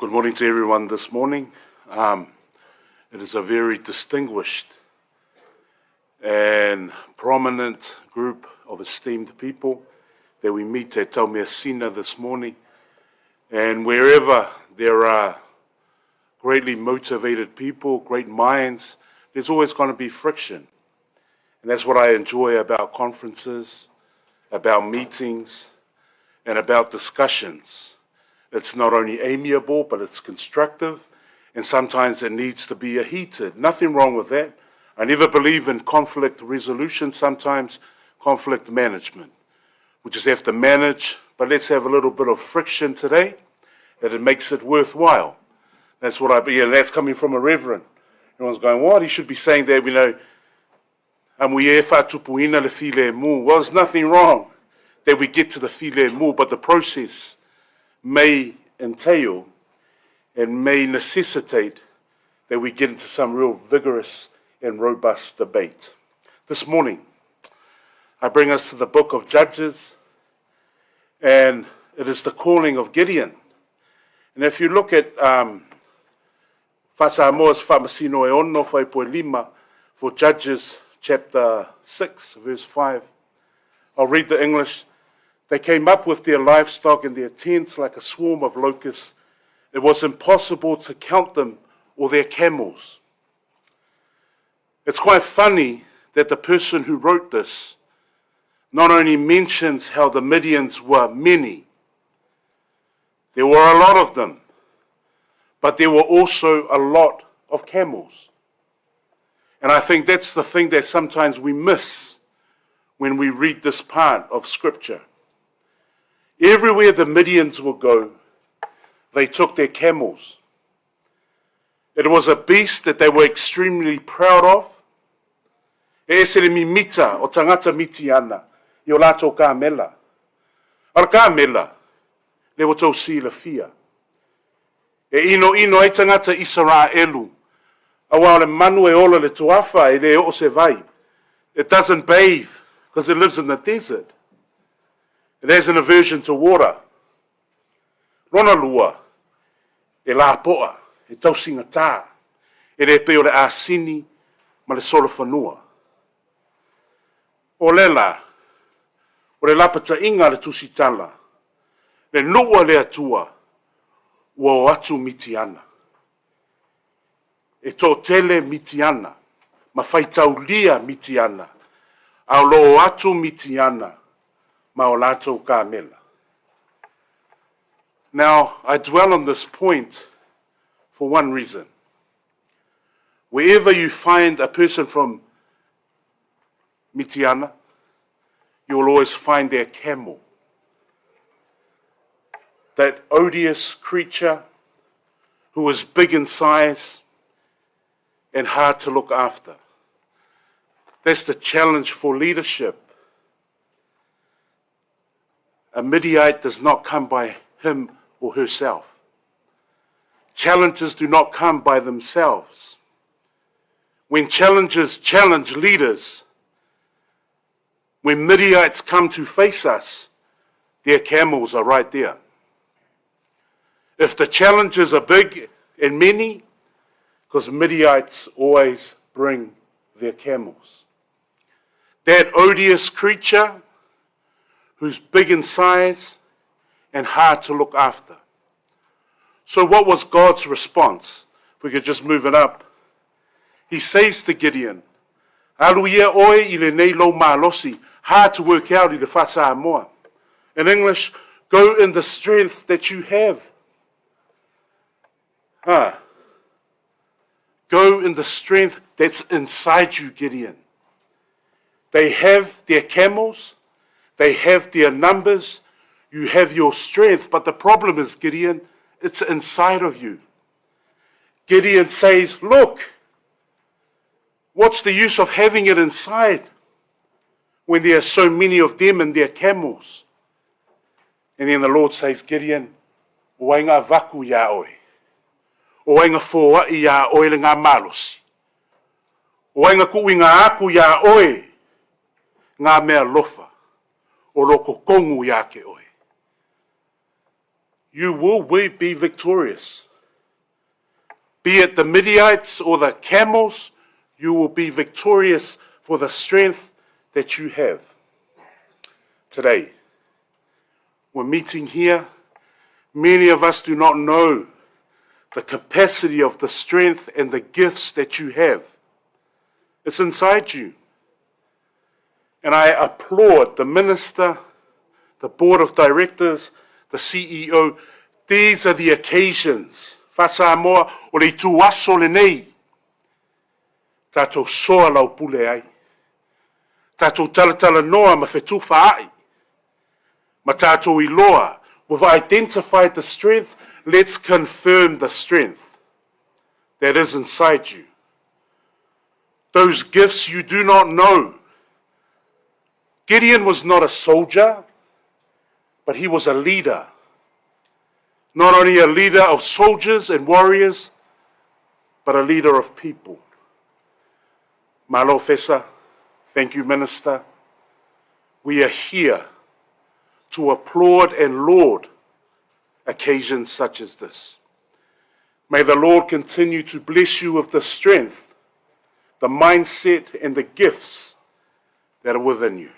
Good morning to everyone this morning. It is a very distinguished and prominent group of esteemed people that we meet at Taumeasina this morning. And wherever there are greatly motivated people, great minds, there's always going to be friction. And that's what I enjoy about conferences, about meetings, and about discussions. It's not only amiable, but it's constructive, and sometimes it needs to be heated. Nothing wrong with that. I never believe in conflict resolution, sometimes conflict management. We just have to manage, but let's have a little bit of friction today, that it makes it worthwhile. That's what and that's coming from a reverend. Everyone's going, what? He should be saying that, well, there's nothing wrong that we get to the file mu, but the process may entail and may necessitate that we get into some real vigorous and robust debate. This morning, I bring us to the book of Judges, and it is the calling of Gideon. And if you look at Fasamoa's Famasino e Ono Faipoe Lima for Judges chapter 6, verse 5, I'll read the English. They came up with their livestock and their tents like a swarm of locusts. It was impossible to count them or their camels. It's quite funny that the person who wrote this not only mentions how the Midians were many, there were a lot of them, but there were also a lot of camels. And I think that's the thing that sometimes we miss when we read this part of Scripture. Everywhere the Midians would go, they took their camels. It was a beast that they were extremely proud of. E se le mimita o tangata mitiana, i o lato ka mela. Ar ka mela, le o tau si la fia. E ino e tangata Israelu. Awa le manu e ola le tuafa e le o se vai. It doesn't bathe because it lives in the desert. It has an aversion to water. Rona lua, e la poa, e tausinga tā, e le peo le asini, ma le solo whanua. O lela, o le lapata inga le tusitala, le nua le atua, ua o atu mitiana. E tō tele mitiana, ma whaitaulia mitiana, au lo o atu mitiana, ma o lato ka mela. Now, I dwell on this point for one reason. Wherever you find a person from Mitiana, you will always find their camel. That odious creature who was big in size and hard to look after. That's the challenge for leadership. A Midianite does not come by him or herself. Challenges do not come by themselves. When challenges challenge leaders, when Midianites come to face us, their camels are right there. If the challenges are big and many, because Midianites always bring their camels. That odious creature who's big in size and hard to look after. So what was God's response? If we could just move it up. He says to Gideon, Aluia oe I le nei lo malosi, hard to work out I le whasa moa. In English, go in the strength that you have. Go in the strength that's inside you, Gideon. They have their camels, they have their numbers, you have your strength, but the problem is, Gideon, it's inside of you. Gideon says, look, what's the use of having it inside when there are so many of them and their camels? And then the Lord says, Gideon, wainga vaku ya oe. O wainga fōa I ya oe le ngā malosi. O wainga kui ngā aku ya oe, ngā mea lofa. O loko kongu ya ke oe. You will be victorious. Be it the Midianites or the camels, you will be victorious for the strength that you have. Today, we're meeting here. Many of us do not know the capacity of the strength and the gifts that you have. It's inside you. And I applaud the minister, the board of directors, the CEO. These are the occasions. Whasa moa o le tuaso le nei. Tātou soa lau pule ai. Tātou talatala noa ma whetūwha ai. Ma tātou iloa. We've identified the strength. Let's confirm the strength that is inside you. Those gifts you do not know. Gideon was not a soldier, but he was a leader. Not only a leader of soldiers and warriors, but a leader of people. Malo FESA, thank you, Minister. We are here to applaud and laud occasions such as this. May the Lord continue to bless you with the strength, the mindset, and the gifts that are within you.